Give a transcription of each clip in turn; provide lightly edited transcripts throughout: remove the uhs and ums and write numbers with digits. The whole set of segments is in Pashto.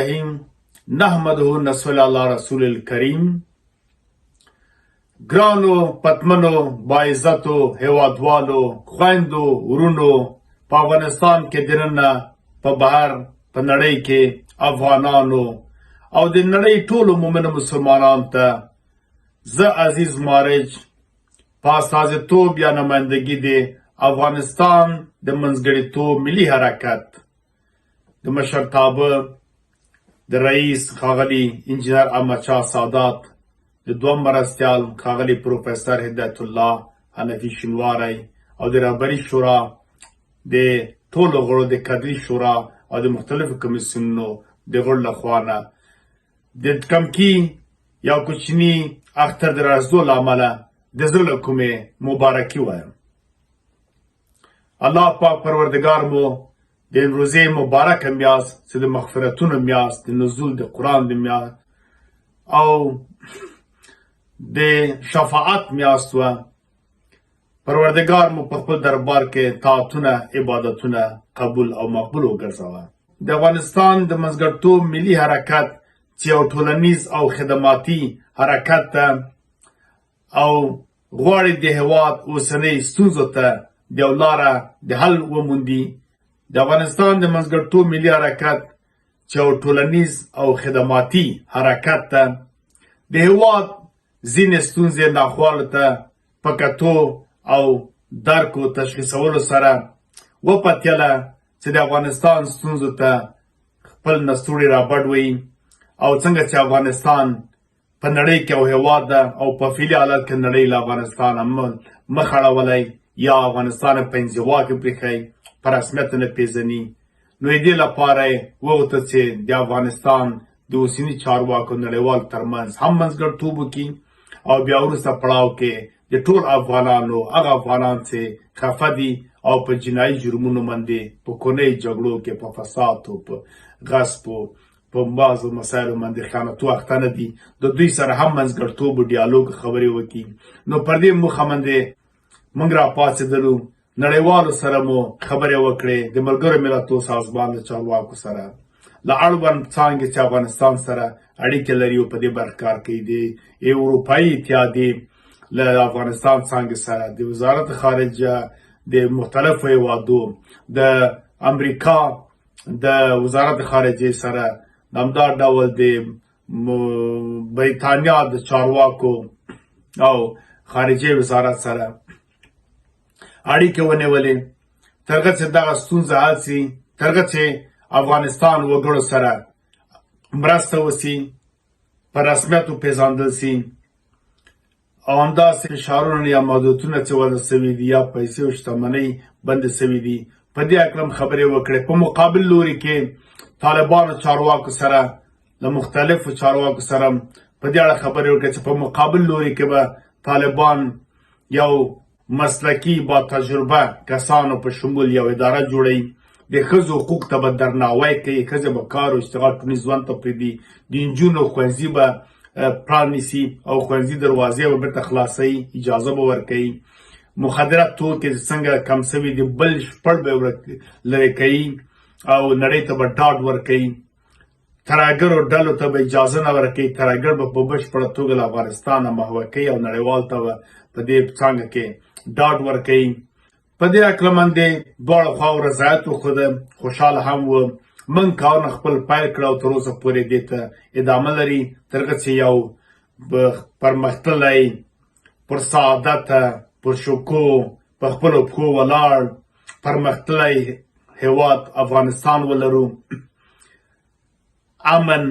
الرحیم نحمده نصلی الله رسول الکریم. ګرانو پتمنو باعزتو هیوادوالو خویندو ورونو په افغانستان کې دننه په بهر په نړۍ کې افغانانو او د نړۍ ټولو مومنو مسلمانانو ته زه عزیز مارج په استازیتوب یا نمایندګي د افغانستان د منځګړیتوب ملي حرکت د مشرتابه د رئیس ښاغلي انجینر احمد شاه سادات د دویم مرستیال ښاغلي پروفیسر هدایت الله حنفي شینواری او د رهبري شورا د ټولو غړو د کدري شورا او د مختلفو کمیسیونونو د غړو لخوا نه د کمکی یا کوچني اختر د راتلو له امله د زړه له کومې مبارکي وایم. الله پاک پروردګار مو د روزې مبارکه میاشت چې د مغفرتونو میاشت د نزول د قرآن د میاشت او د شفاعت میاشت وه، پروردګار مو په خپل دربار کې طاعتونه عبادتونه قبول او مقبول وګرځوه. د افغانستان د منځګړیتوب ملي حرکت چې یو ټولنیز او خدماتي حرکت ده او غواړي د هېواد اوسنۍ ستونزو ته د یو لاره د حل وموندي. د افغانستان د منځګړیتوب ملي حرکت چې یو ټولنیز او خدماتي حرکت ده د هېواد ځینې ستونزې ناخوالو ته په کتو او درکو تشخیصولو سره وپتېله چې د افغانستان ستونزو ته خپل نستوړي رابډوي او څنګه چې افغانستان په نړۍ کې یو هېواد ده او په فعلي حالت کې نړۍ له افغانستانه مخ اړولی یا افغانستان په انزوا کې پرېښی په رسمیت نه پېژني. نو د دې لپاره یې وغوښتل چې د افغانستان د اوسني چارواکو نړیوالو ترمنځ هم منځګړیتوب وکړي او بیا وروسته پړاو کې د ټول افغانانو هغه افغانان چې خفه دي او په جنایي جرمونو باندې په کورنیو جګړو کې په فسادو په غصبو په بعضو مسایلو باندې خیانتو اخته نه دي د دوی سره هم منځګړیتوب و ډیالوګ خبرې وکړي. نو پر دې موخه باندې موږ راپاڅېدلو، نړیوالو سره مو خبرې وکړې، د ملګرو ملتو سازمان د چارواکو سره له اړوند څانګې چې افغانستان سره اړیکې لري او په دې برخه کار کوي، د اروپایي اتحادیې له افغانستان څانګې سره د وزارت خارجه د مختلفو هیوادو د امریکا د وزارت خارجه سره د همدا ډول د بریتانیا د چارواکو او خارجه وزارت سره اړیکې ونیولې تر هغه چې دغه ستونزه حل سي، تر هغه چې افغانستان وګړو سره مرسته وسي، په رسمیت وپېژندل سي او همداسې فشارونه یا محدودیتونه چې وضع سوي دي یا پیسې او شتمنۍ بندې سوي دي په دې هکله هم خبرې وکړې. په مقابل لوري کې طالبانو چارواکو سره له مختلفو چارواکو سره په دې اړه خبرې وکړې چې په مقابل لوري کې به طالبان یو مسلکي با تجربه کسانو په شمول یو اداره جوړوي، د ښځو حقوق ته به درناوی کوي، ښځې به کار او اشتغال ټولنیز ژوند ته پرېږدي، د نجونو ښوونځي به پرانیسي او ښوونځي دروازې به بېرته خلاصوي، اجازه به ورکوي، مخدره توکي څنګه کم سوي دي بل شپړ به لرې کوي او نړۍ ته به ډاډ ورکوي، ترهګرو ډلو ته به اجازه نه ورکوي، ترهګر به په بشپړه توګه له افغانستانه محوه کوي او نړیوال ته به په دې څانګه کې ډاډ ورکوي. په دې هکله باندې دواړو خواو رضایت وښوده، خوشحاله هم و. موږ کارونه خپل پیل کړه او تر اوسه پورې دې ته ادامه لري تر هغه چې یو پرمختللی پر سعادته پر شکو په خپلو پښو ولاړ پرمختللی هېواد افغانستان ولرو. امن،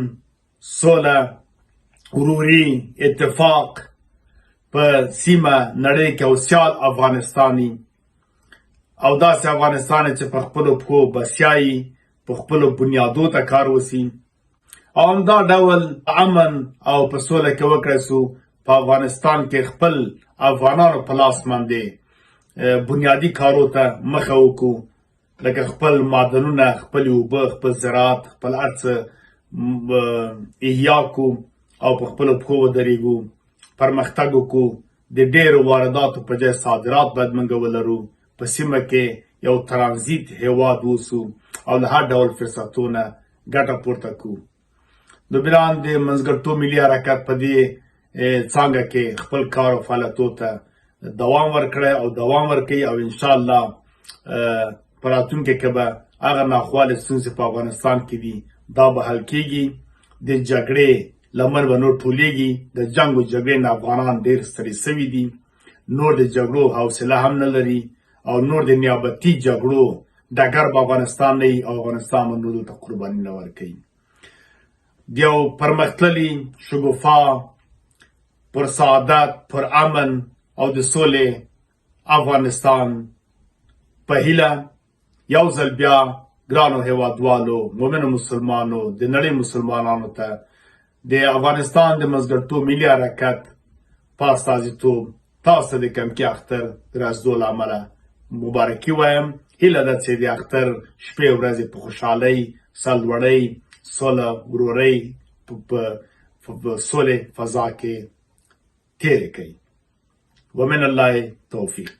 سوله، وروري، اتفاق په سیمه نړۍ کې او سیال افغانستاني او داسې افغانستان چې په خپلو پښو بسیایي په خپلو بنیادو ته کار وسي او همدا ډول امن او په سوله کې وکړی سو په افغانستان کې خپل افغانانو په لاس باندې بنیادي کارو ته مخه وکړو، لکه خپل معدنونه، خپل اوبه، خپل زراعت، خپل هر څه احیا کړو او په خپلو پښو ودرېږو، پرمختګ وکړو. د ډېرو وارداتو په ځای صادرات باید موږ ولرو، په سیمه کې یو ترانزیت هېواد اوسو او له هر ډول فرصتونه ګټه پورته کړو. د بیران د منځګړیتوب ملي حرکت په دې څانګه کې خپل کار او فعالیتونو ته دوام ورکړی او دوام ورکوي او انشاءالله په راتلونکي کې به هغه ناخوالې ستونزې په افغانستان کې دي دا به حل کېږي. د جګړې لمن به نور ټولېږي. د جنګ و جګړې نه افغانان ډېر ستړي سوي دي، نور د جګړو حوصله هم نه لري او نور د نیابتي جګړو ډګر به افغانستان نه وي او افغانستان به نورو ته قرباني نه ورکوي. د یو پرمختللي شګوفا پر سعادت، پر امن او د سولې افغانستان په هیله یو ځل بیا ګرانو هیوادوالو، مومنو مسلمانو، د نړۍ مسلمانانو ته د افغانستان د منځګړیتوب ملي حرکت په استازیتوب تاسو د کمکي اختر راتلو له امله مبارکي وایم. هیله ده چې د اختر شپې ورځې په خوشحالۍ، سرلوړۍ، سوله، ورورۍ په سولې فضا کې تېرې کړئ. ومن الله توفیق.